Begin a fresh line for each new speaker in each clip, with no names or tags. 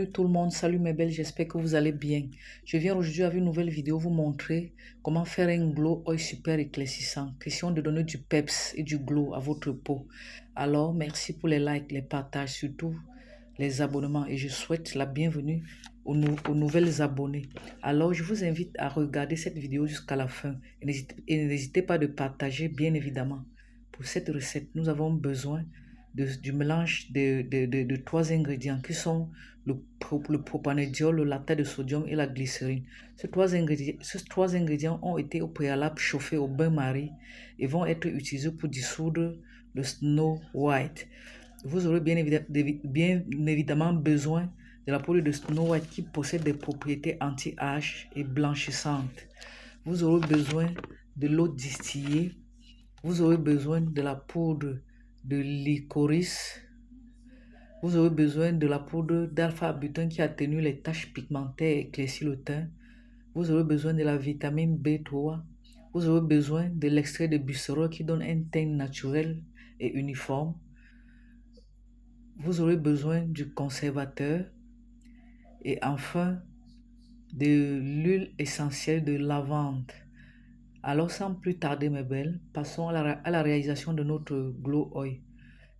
Salut tout le monde, salut mes belles, j'espère que vous allez bien. Je viens aujourd'hui avec une nouvelle vidéo vous montrer comment faire un glow oil super éclaircissant. Question de donner du peps et du glow à votre peau. Alors, merci pour les likes, les partages, surtout les abonnements et je souhaite la bienvenue aux nouvelles abonnés. Alors, je vous invite à regarder cette vidéo jusqu'à la fin et n'hésitez pas de partager bien évidemment. Pour cette recette, nous avons besoin du mélange de trois ingrédients qui sont le propanédiol, le lactate de sodium et la glycérine. Ces trois ingrédients ont été au préalable chauffés au bain-marie et vont être utilisés pour dissoudre le Snow White. Vous aurez bien évidemment besoin de la poudre de Snow White qui possède des propriétés anti-âge et blanchissantes. Vous aurez besoin de l'eau distillée. Vous aurez besoin de la poudre de licorice. Vous aurez besoin de la poudre d'alpha-arbutin qui atténue les taches pigmentaires et éclaircit le teint. Vous aurez besoin de la vitamine B3. Vous aurez besoin de l'extrait de bucérol qui donne un teint naturel et uniforme. Vous aurez besoin du conservateur. Et enfin, de l'huile essentielle de lavande. Alors, sans plus tarder, mes belles, passons à la réalisation de notre glow oil.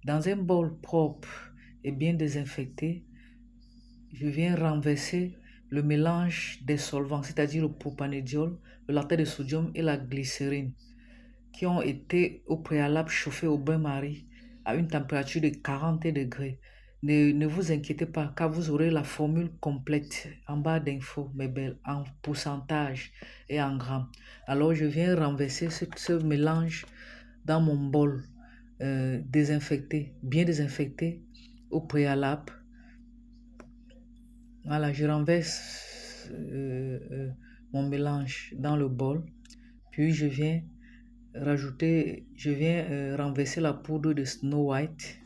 Dans un bol propre et bien désinfecté, je viens renverser le mélange des solvants, c'est-à-dire le propanédiol, le lactate de sodium et la glycérine, qui ont été au préalable chauffés au bain-marie à une température de 40 degrés. Ne vous inquiétez pas, car vous aurez la formule complète en barre d'infos, mes belles, en pourcentage et en grammes. Alors, je viens renverser ce mélange dans mon bol désinfecté, bien désinfecté au préalable. Voilà, je renverse mon mélange dans le bol, puis je viens renverser la poudre de Snow White.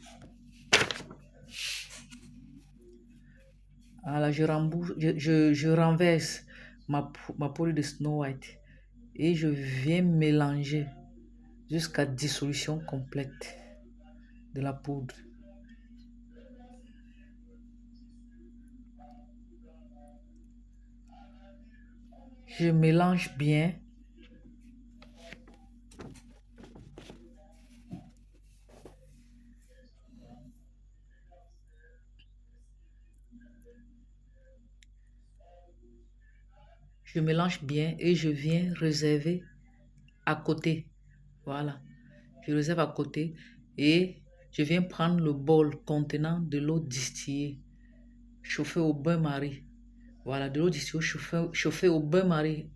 Voilà, je renverse ma poudre de Snow White et je viens mélanger jusqu'à dissolution complète de la poudre. Je mélange bien. Je mélange bien et je viens réserver à côté. Voilà. Je réserve à côté et je viens prendre le bol contenant de l'eau distillée chauffée au bain-marie. Voilà, de l'eau distillée chauffée au bain-marie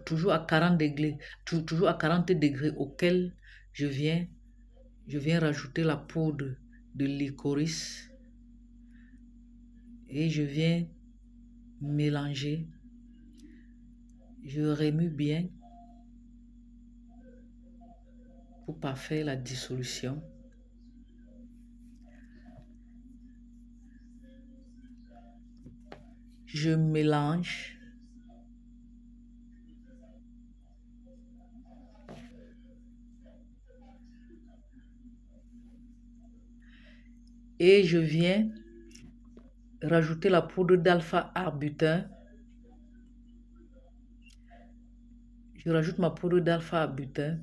toujours à 40 degrés, toujours à 40 degrés auquel je viens rajouter la poudre de licorice et je viens mélanger. Je remue bien pour parfaire la dissolution. Je mélange. Et je viens rajouter la poudre d'alpha-arbutin. Je rajoute ma poudre d'alpha-arbutin.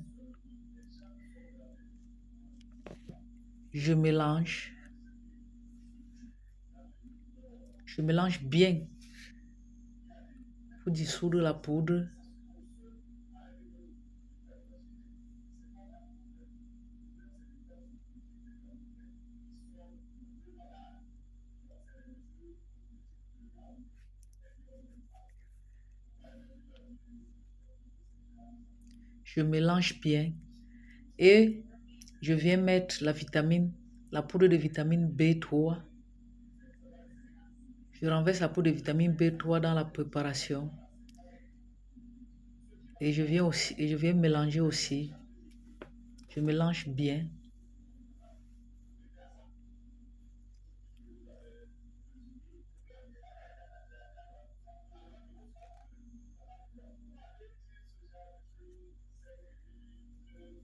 Je mélange. Je mélange bien pour dissoudre la poudre. Je mélange bien et je viens mettre la poudre de vitamine B3. Je renverse la poudre de vitamine B3 dans la préparation et je viens mélanger aussi. Je mélange bien.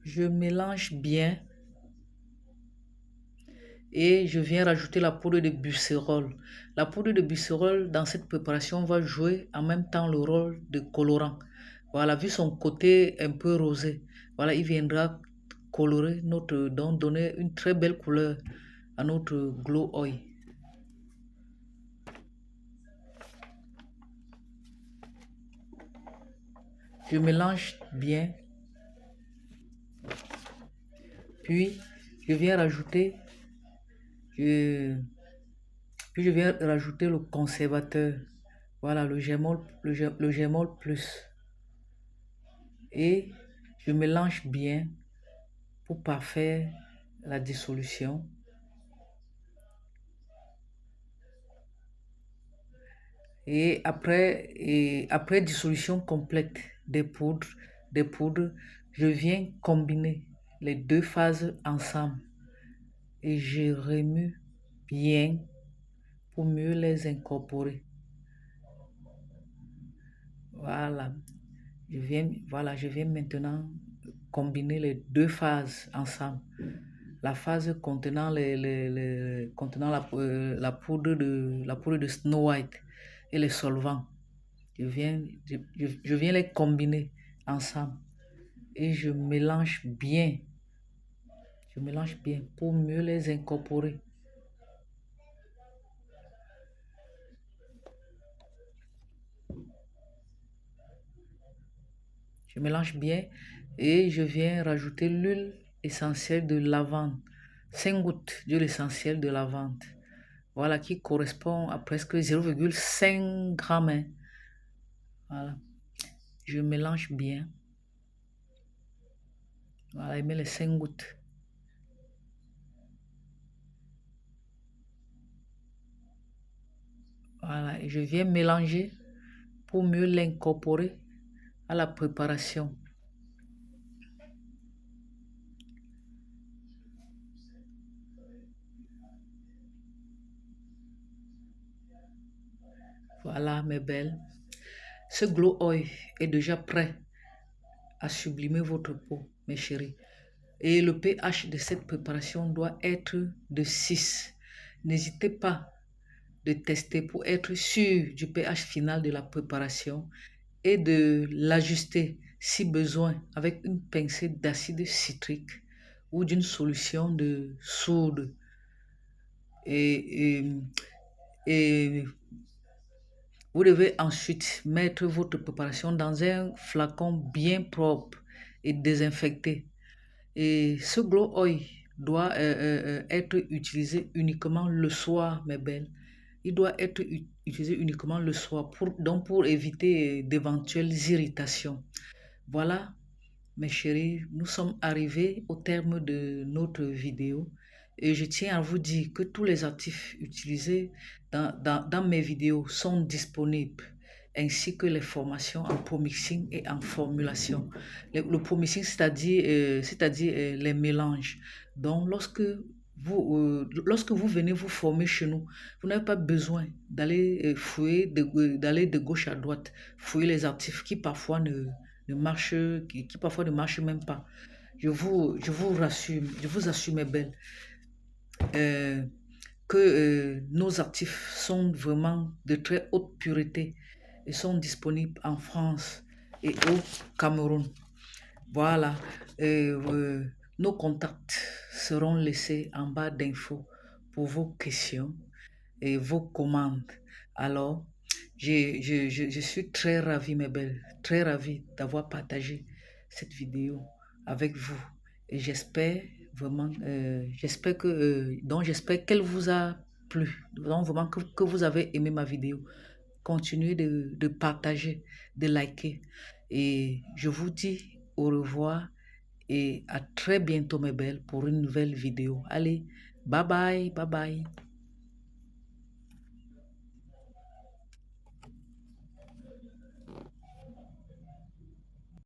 Je mélange bien Et je viens rajouter la poudre de bucérol. La poudre de bucérol dans cette préparation va jouer en même temps le rôle de colorant. Voilà, vu son côté un peu rosé, voilà, il viendra colorer notre, donc donner une très belle couleur à notre glow oil. Je mélange bien, puis je viens rajouter, je, puis je viens rajouter le conservateur. Voilà, le gémol plus. Et je mélange bien pour parfaire la dissolution. Et après dissolution complète des poudres, je viens combiner les deux phases ensemble et je remue bien pour mieux les incorporer. Voilà, je viens maintenant combiner les deux phases ensemble. La phase contenant, contenant la poudre de Snow White et les solvants. Je viens les combiner ensemble et je mélange bien. Je mélange bien pour mieux les incorporer. Je mélange bien et je viens rajouter l'huile essentielle de lavande. 5 gouttes d'huile essentielle de lavande. Voilà, qui correspond à presque 0,5 grammes. Hein. Voilà. Je mélange bien. Voilà, je mets les 5 gouttes. Voilà, et je viens mélanger pour mieux l'incorporer à la préparation. Voilà, mes belles. Ce glow oil est déjà prêt à sublimer votre peau, mes chéris. Et le pH de cette préparation doit être de 6. N'hésitez pas de tester pour être sûr du pH final de la préparation et de l'ajuster si besoin avec une pincée d'acide citrique ou d'une solution de soude. Et, et, et vous devez ensuite mettre votre préparation dans un flacon bien propre et désinfecté. Et ce glow oil doit être utilisé uniquement le soir, mes belles. Il doit être utilisé uniquement le soir donc pour éviter d'éventuelles irritations. Voilà, mes chéris, nous sommes arrivés au terme de notre vidéo et je tiens à vous dire que tous les actifs utilisés dans mes vidéos sont disponibles ainsi que les formations en promixing et en formulation. Le promixing, c'est-à-dire les mélanges. Donc, lorsque vous venez vous former chez nous, vous n'avez pas besoin d'aller fouiller, d'aller de gauche à droite, fouiller les actifs qui parfois ne marchent, qui parfois ne marchent même pas. Je vous rassure, je vous assure, mes belles, euh, que nos actifs sont vraiment de très haute pureté et sont disponibles en France et au Cameroun. Voilà, nos contacts seront laissés en bas d'infos pour vos questions et vos commandes. Alors, je suis très ravie, mes belles, très ravie d'avoir partagé cette vidéo avec vous. Et j'espère vraiment, j'espère qu'elle vous a plu. Donc, vraiment que vous avez aimé ma vidéo. Continuez de partager, de liker. Et je vous dis au revoir et à très bientôt, mes belles, pour une nouvelle vidéo. Allez, bye bye, bye bye.